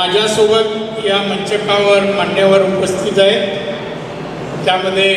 माझ्यासोबत या मंचकावर मान्यवर उपस्थित आहेत, त्यामध्ये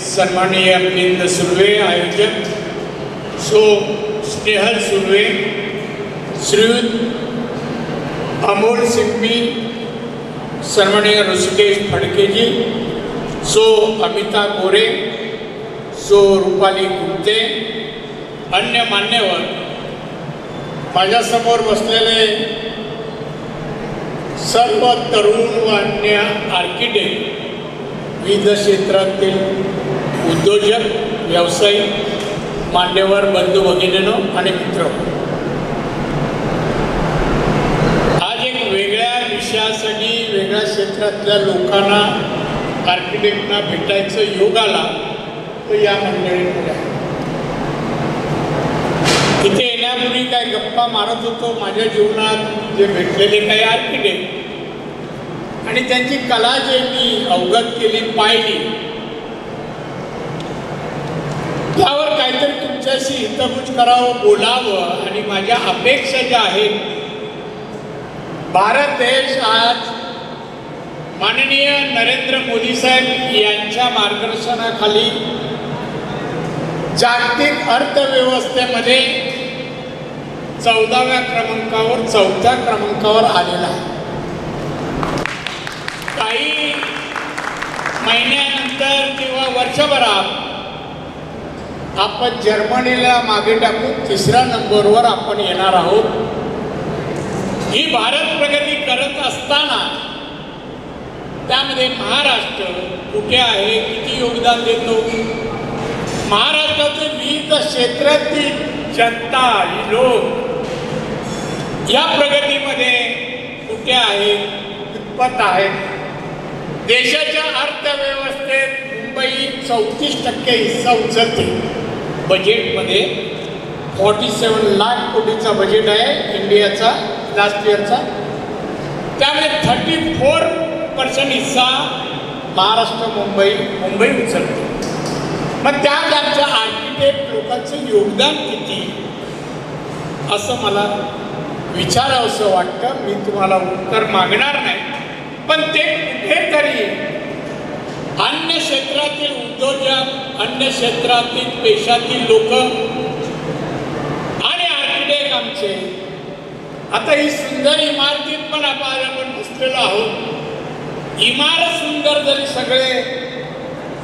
सन्माननीय मिलिंद सुर्वे आयोजक, स्नेहल सुर्वे, श्रीयुत अमोल सिंघवी, सन्माननीय ऋषिकेश फडकेजी, अमिता गोरे, रूपाली गुप्ते, अन्य मान्यवर, माझ्यासमोर बसलेले सर्व तरुण व अन्य आर्किटेक्ट, विविध क्षेत्रातील उद्योजक, व्यावसायिक, मान्यवर, बंधू भगिनींनो आणि मित्र, आज एक वेगळ्या विषयासाठी वेगळ्या क्षेत्रातल्या लोकांना, आर्किटेक्टना भेटायचं योग आला तर या मंडळींमध्ये आहे. इथे येण्यापूर्वी काय गप्पा मारत होतो, माझ्या जीवनात जे भेटलेले काही आर्किटेक्ट आणि त्यांची कला जे मी अवगत केली, पाहिली, त्यावर काहीतरी तुमच्याशी हितगुज करावं, बोलावं. आणि माझ्या अपेक्षा ज्या आहेत, भारत देश आज माननीय नरेंद्र मोदी साहेब यांच्या मार्गदर्शनाखाली जागतिक अर्थव्यवस्थेमध्ये 14व्या क्रमांकावर 4थ्या क्रमांकावर आलेला आहे. काही महिन्यानंतर किंवा वर्षभरात आपण जर्मनीला मागे टाकून 3ऱ्या नंबरवर आपण येणार आहोत. ही भारत प्रगती करत असताना त्यामध्ये महाराष्ट्र कुठे आहे, किती योगदान देतो, महाराष्ट्राचे विविध क्षेत्रातील जनता, लोक या प्रगतीमध्ये कुठे आहेत, कितपत आहेत. देशाच्या अर्थव्यवस्थेत मुंबई 34% हिस्सा उचलते. बजेटमध्ये 47 लाख कोटीचा बजेट आहे इंडियाचा लास्ट इयरचा, त्यामध्ये 34% हिस्सा महाराष्ट्र, मुंबई उचलते. मग त्यात आमच्या आर्किटेक्ट लोकांचं योगदान किती असं मला विचारावंसं वाटतं. मी तुम्हाला उत्तर मागणार नाही, पण ते कुठेतरी अन्य क्षेत्रातील उद्योजक, अन्य क्षेत्रातील पेशातील लोक आणि आर्किटेक्ट आमचे, आता ही सुंदर इमारतीत पण आपण बसलेलो आहोत. इमारत सुंदर जरी सगळे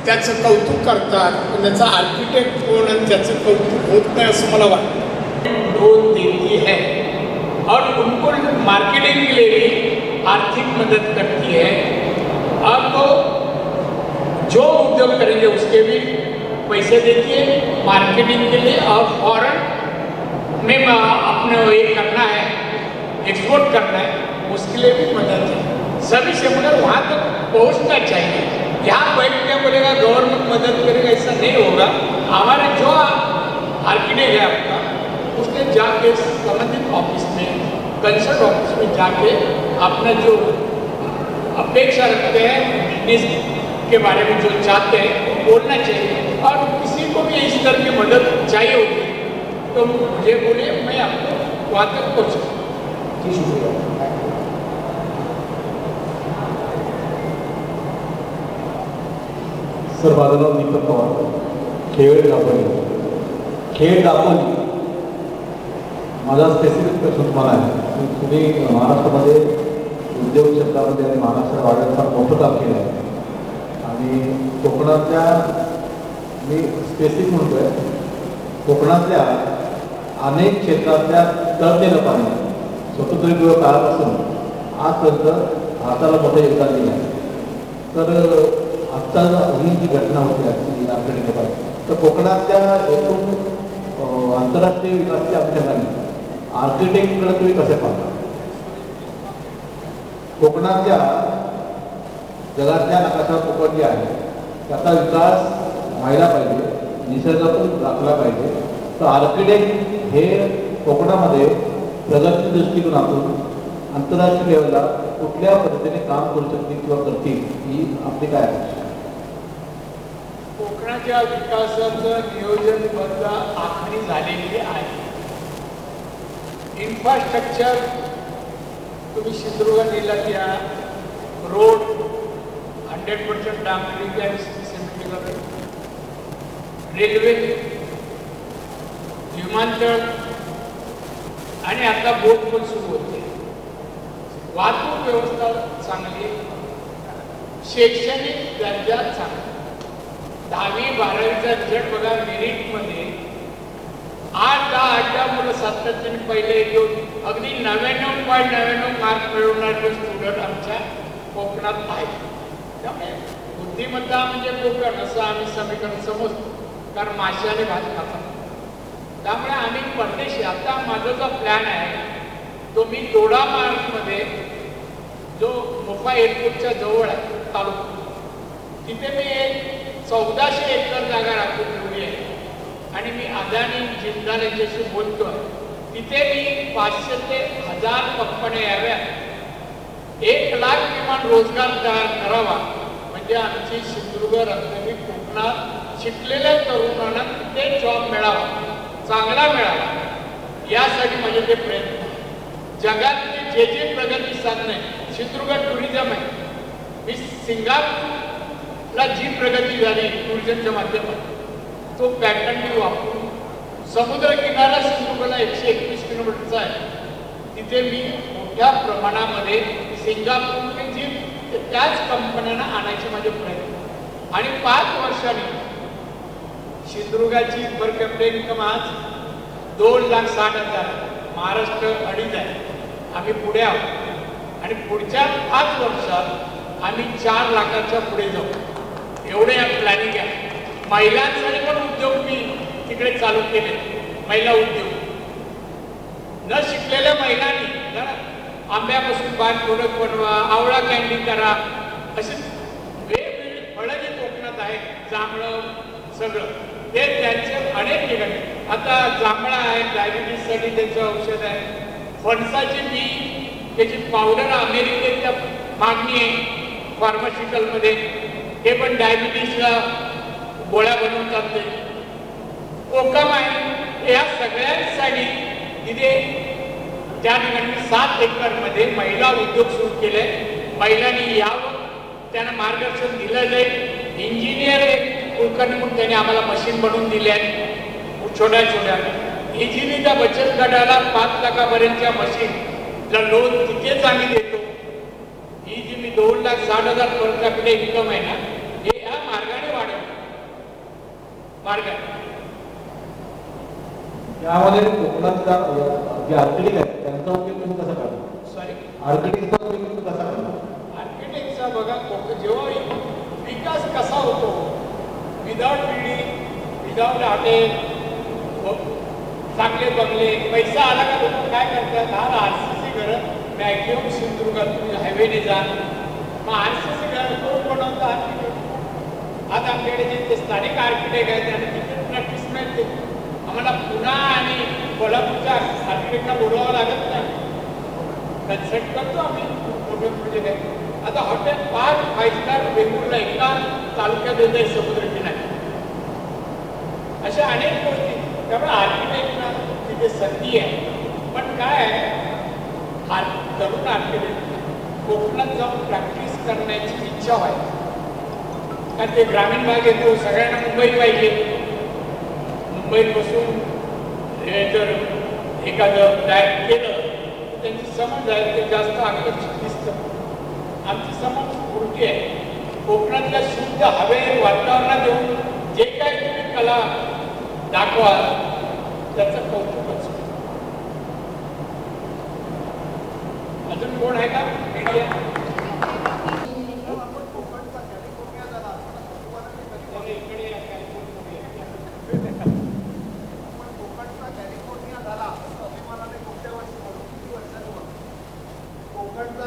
त्याचं कौतुक करतात, पण त्याचा आर्किटेक्ट कोण आणि त्याचं कौतुक होत नाही असं मला वाटतं. लोन देती है और उनको मार्केटिंग के लिए भी आर्थिक मदद करती है. अब जो उद्योग करेंगे उसके भी पैसे देती है मार्केटिंग के लिए, और फॉरेन में अपने ये करना है, एक्सपोर्ट करना है, उसके लिए भी मदद है. सभी से मगर वहाँ तक पहुँचना चाहिए. यहाँ बैठ के बोलेगा गवर्नमेंट मदद करेगा, ऐसा नहीं होगा. हमारे जो आर्किटेक्ट है आपका, उसने जाके संबंधित ऑफिस में, कंसल्ट ऑफिस में जाके अपना जो अपेक्षा रखते हैं, बिजनेस के बारे में जो चाहते हैं वो बोलना चाहिए. और किसी को भी इस तरह की मदद चाहिए होगी तो मुझे बोलिए, मैं आपको वहाँ तक पहुँचा. सर, माझं नाव दीपक पवार, खेळ दापोली. माझा स्पेसिफिक प्रश्न तुम्हाला आहे. तुम्ही महाराष्ट्रामध्ये उद्योग क्षेत्रामध्ये आणि महाराष्ट्र वाढत फार मोठं काम केलं आहे. आणि कोकणातल्या, मी स्पेसिफिक म्हणतो आहे, कोकणातल्या अनेक क्षेत्रातल्या तळलेलं पाणी स्वतंत्र काळापासून आजपर्यंत भारताला मोठं योगदान दिलं आहे. तर आत्ता ही जी घटना होती आर्किटेक्ट, तर कोकणातल्या एकूण आंतरराष्ट्रीय विकासाच्या अनुषंगाने आर्किटेक्टकडे तुम्ही कसे पाहता? कोकणातल्या जगातल्या नकाशा कोकण जे आहे त्याचा विकास व्हायला पाहिजे, निसर्गातून राखला पाहिजे. तर आर्किटेक्ट हे कोकणामध्ये प्रगती दृष्टिकोनातून आंतरराष्ट्रीय लेवलला कुठल्या पद्धतीने काम करू शकतील किंवा करतील, ही आपली काय अपेक्षा? कोकणाच्या विकासाचं नियोजनबद्ध आखणी झालेली आहे. इन्फ्रास्ट्रक्चर तुम्ही सिंधुदुर्ग जिल्ह्यात या रोड 100% डांबरी आणि सिमेंट, रेल्वे, विमानतळ आणि आता बोट पण सुरू होते. वाहतूक व्यवस्था चांगली, शैक्षणिक दर्जा चांगला. 10वी 12वीचा रिझल्ट बघा, मेरिटमध्ये 8-10 मुलं सातत्याने पहिले घेऊन अगदी 99.99 मार्क मिळवणारे स्टुडंट आमच्या कोकणात आहेत. त्यामुळे बुद्धिमत्ता म्हणजे कोकण असं आम्ही समीकरण समजतो, कारण माशाने भात खातात. त्यामुळे आम्ही परदेशी, आता माझा जो प्लॅन आहे तो मी दोडा मार्गमध्ये, जो मोफा एअरपोर्टच्या जवळ आहे तालुका, तिथे मी एक 1400 एकर जागा राखून ठेवली आहे. आणि मी अदानी जिंदाल यांच्याशी बोलतोय. तिथे मी 500 ते 1000 कंपन्या याव्यात, 1 लाख किमान रोजगार तयार करावा, म्हणजे आमची सिंधुदुर्ग रत्नागिरी कोकणात शिकलेल्या तरुणांना तिथे जॉब मिळावा, चांगला मिळावा, यासाठी माझे ते प्रयत्न आहे. जगातली जे प्रगती साधन आहे, सिंधुदुर्ग टुरिझम आहे. मी सिंगापूरला जी प्रगती झाली टुरिझमच्या माध्यमातून, तो पॅटर्न मी वापरून समुद्र किनारा सिंधुदुर्गला 121 किलोमीटरचा आहे. तिथे मी मोठ्या प्रमाणामध्ये सिंगापूरने जी त्याच कंपन्यांना आणायचे माझे प्रयत्न. आणि 5 वर्षांनी सिंधुदुर्गाची पर कॅपिटा इन्कम आज 2,60,000, महाराष्ट्र 2.5 आहे. आम्ही पुढे आहोत आणि पुढच्या 5 वर्षात आम्ही 4 लाखाच्या पुढे जाऊ, एवढे या प्लॅनिंग आहे. महिलांसाठी पण उद्योग मी तिकडे चालू केले, महिला उद्योग. न शिकलेल्या महिलांनी आंब्यापासून बाग प्रोडक्ट बनवा, आवळा कॅन्डी करा, असे वेगवेगळी फळं जे कोकणात आहेत, जांभळं सगळं, ते त्यांचे अनेक ठिकाणी. आता जांभळा आहे, डायबिटीजसाठी त्याचं औषध आहे. फणसाची बी, त्याची पावडर अमेरिकेच्या मागणी आहे फार्मास्युटिकलमध्ये, हे पण डायबिटीजला गोळ्या बनवतात. ते कोकम आहे. या सगळ्यांसाठी तिथे त्या ठिकाणी 7 एकरमध्ये महिला उद्योग सुरू केले. महिलांनी यावं, त्यांना मार्गदर्शन दिलं जाईल. इंजिनियर कुलकर्णी म्हणून त्यांनी आम्हाला मशीन बनवून दिले आहेत छोट्या छोट्या. इजिलीच्या बचत गटाला 5 लाखापर्यंतच्या मशीनला लोन तिथेच आम्ही देतो. ही जी मी 2,60,000 पर कॅपिटा इन्कम आहे ना, हे या मार्गाने वाढेल. मार्गाने यामध्ये कोकणातल्या जे आर्किटेक्ट आहेत त्यांचा उपयोग तुम्ही कसा करता? सॉरी, आर्किटेक्टचा उपयोग तुम्ही कसा करता? आर्किटेक्टचा बघा, जेव्हा विकास कसा होतो, विदाउट बिल्डिंग, विदाउट हॉटेल, चांगले बंगले, पैसा आला का लोक काय करतात, हा RCC घरं मॅक्झिमम सिंधुदुर्गात तुम्ही हायवेने जा, मग RCC घर कोण बनवतं? आर्किटेक्ट. आज आमच्याकडे जे स्थानिक आर्किटेक्ट आहेत त्यांना तिथे प्रॅक्टिस मिळते. आम्हाला पुणे आणि कोल्हापूरच्या आर्किटेक्टला बोलवावं लागत नाही, कन्सल्ट करतो आम्ही मोठे प्रोजेक्ट आहे. आता हॉटेल 5 स्टार वेंगुर्ला एका तालुक्यात येत आहे समुद्र किनारी, अशा अनेक गोष्टी. त्यामुळे आर्किटेक्टला तिथे संधी आहे. पण काय आहे, तरुण आर्किटेक्ट कोकणात जाऊन प्रॅक्टिस करण्याची इच्छा व्हायची, कारण ते ग्रामीण भाग येतो, सगळ्यांना मुंबई पाहिजे. मुंबईत बसून जर एखादं फ्लॅट केलं तर त्यांची समज आहे, ते जास्त आकर्षित दिसतं. आमची समज उलटी आहे. कोकणातल्या शुद्ध हवेत वातावरणात येऊन जे काही तुम्ही कला दाखवा त्याचं कौतुकच. अजून कोण आहे का मीडिया?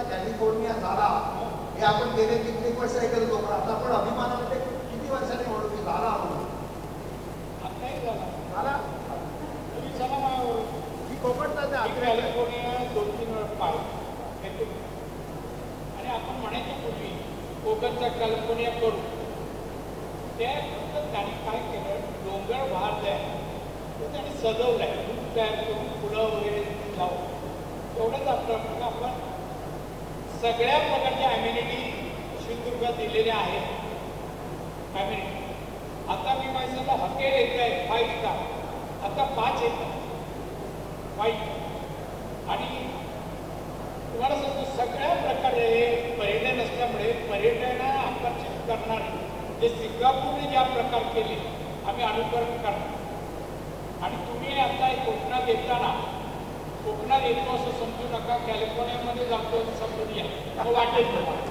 कॅलिफोर्निया झाला हे आपण गेले कित्येक वर्ष ऐकत होतो, पण आता आपण अभिमानाने किती वर्षांनी म्हणू की झाला म्हणून. झाला मी कोकणचा कॅलिफोर्निया 2-3 वेळा पाहिजे. आणि आपण म्हणायच्या पूर्वी कोकणचा कॅलिफोर्निया करू, ते फक्त त्यांनी काय केलं, डोंगर वाहत आहे तो त्यांनी सजवलाय, तयार करून फुलं वगैरे लावून, तेवढंच आपलं आपण सगळ्या प्रकारच्या अम्युनिटी सिंधुदुर्गात दिलेल्या आहेत. अम्युनिटी आता मी माहिती हॉटेल येत आहे 5 स्टार, आता 5 येतात 5. आणि तुम्हाला सांगतो सगळ्या प्रकारे पर्यटन असल्यामुळे पर्यटनाला आकर्षित करणारे जे सिंगापूरने ज्या प्रकार केले आम्ही अनुकरण करणार. आणि तुम्ही आता कोकणात येताना कोकणात येतो असं समजू नका, कॅलिफोर्नियामध्ये जातो समजून या, तो वाटेल तुम्हाला.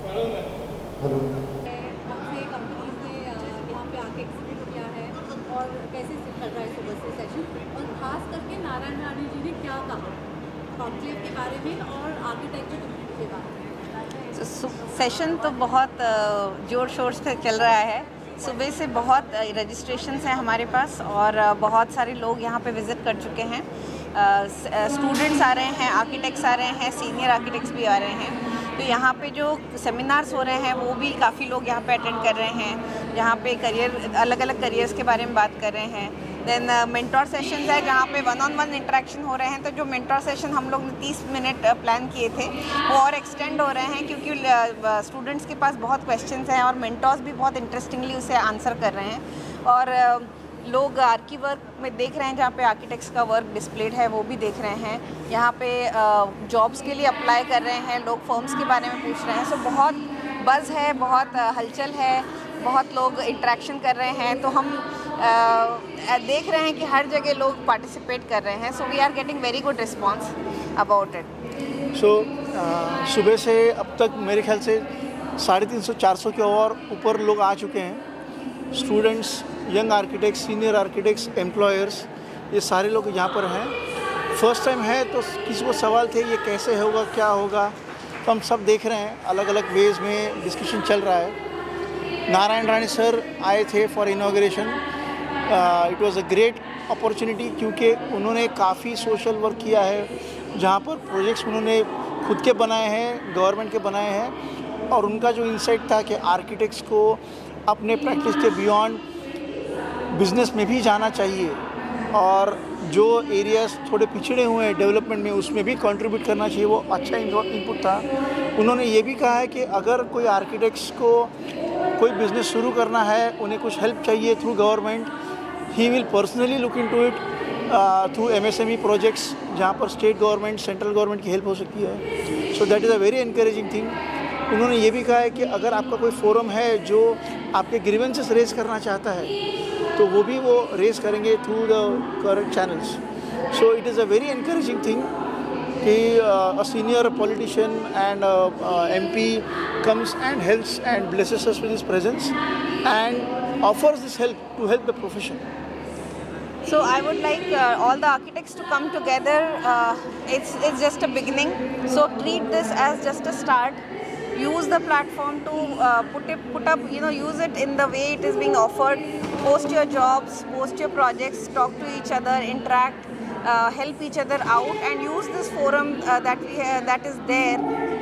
बरोबर. हमसे कंपनीज ने यहाँ पे आके एक्सप्लेन किया है और कैसे चल रहा है सुबह से सेशन, और ख़ास करके नारायण रानी जी ने क्या कहा कॉन्क्लेव के बारे में और आर्किटेक्चर के बारे में. सेशन तो बहुत ज़ोर शोर से चल रहा है. सुबह से बहुत रजिस्ट्रेशंस हैं हमारे पास और बहुत सारे लोग यहाँ पे विज़िट कर चुके हैं. स्टूडेंट्स आ रहे हैं, आर्किटेक्ट्स आ रहे हैं, सीनियर आर्किटेक्ट्स भी आ रहे हैं. तो यहाँ पे जो सेमिनार्स हो रहे हैं वो भी काफ़ी लोग यहाँ पे अटेंड कर रहे हैं, जहाँ पे करियर अलग अलग करियर्स के बारे में बात कर रहे हैं. देन मेंटोर सेशंस है जहाँ पे 1-on-1 इंटरेक्शन हो रहे हैं. तो जो मेंटोर सेशन हम लोग ने 30 मिनट प्लान किए थे वो और एक्सटेंड हो रहे हैं क्योंकि स्टूडेंट्स के पास बहुत क्वेश्चंस हैं और मेंटोर्स भी बहुत इंटरेस्टिंगली उसे आंसर कर रहे हैं. और लोग आर्की वर्क में देख रहे हैं, जहाँ पे आर्किटेक्ट्स का वर्क डिस्प्लेड है वो भी देख रहे हैं. यहाँ पे जॉब्स के लिए अप्लाई कर रहे हैं लोग, फर्म्स के बारे में पूछ रहे हैं. सो बहुत बज़ है, बहुत हलचल है, बहुत लोग इंटरेक्शन कर रहे हैं. तो हम देख रहे हैं कि हर जगह लोग पार्टिसिपेट कर रहे हैं. So we are getting very good response about it. So सुबह से अब तक मेरे ख्याल से 350-400 के और ऊपर लोग आ चुके हैं. Students, young architects, senior architects, employers, ये सारे लोग यहाँ पर हैं. फर्स्ट टाइम है तो किसी को सवाल थे ये कैसे होगा, क्या होगा, तो हम सब देख रहे हैं. अलग अलग वेज में डिस्कशन चल रहा है. नारायण रानी सर आए थे for inauguration. It was a great opportunity क्योंकि उन्होंने काफ़ी सोशल वर्क किया है, जहाँ पर प्रोजेक्ट्स उन्होंने खुद के बनाए हैं, गवर्नमेंट के बनाए हैं. और उनका जो इंसाइट था कि आर्किटेक्ट्स को अपने प्रैक्टिस के बियॉन्ड बिज़नेस में भी जाना चाहिए और जो एरियाज़ थोड़े पिछड़े हुए हैं डेवलपमेंट में उसमें भी कंट्रीब्यूट करना चाहिए, वो अच्छा इनपुट था. उन्होंने ये भी कहा है कि अगर कोई आर्किटेक्ट्स को कोई बिज़नेस शुरू करना है, उन्हें कुछ हेल्प चाहिए through government, he will personally look into it through MSME projects जहाँ पर स्टेट गवर्नमेंट, सेंट्रल गवर्नमेंट की हेल्प हो सकती है. So that is a very encouraging thing. उन्होंने ये भी कहा है कि अगर आपका कोई फोरम है जो आपके ग्रीवेंसेस रेज करना चाहता है तो वो भी वो रेज करेंगे through the correct channels. So it is a very encouraging thing कि a senior politician and MP comes and helps and blesses us with his presence and offers this help to help the profession. So I would like all the architects to come together. It's just a beginning. So treat this as just a start. Use the platform to put up, use it in the way it is being offered. Post your jobs, post your projects, talk to each other, interact, help each other out, and use this forum that is there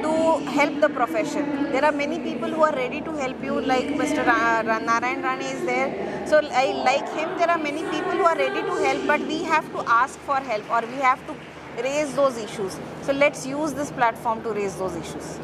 to help the profession. There are many people who are ready to help you, like Mr. Narayan Rani is there. So like him, there are many people who are ready to help, but we have to ask for help or we have to raise those issues. So let's use this platform to raise those issues.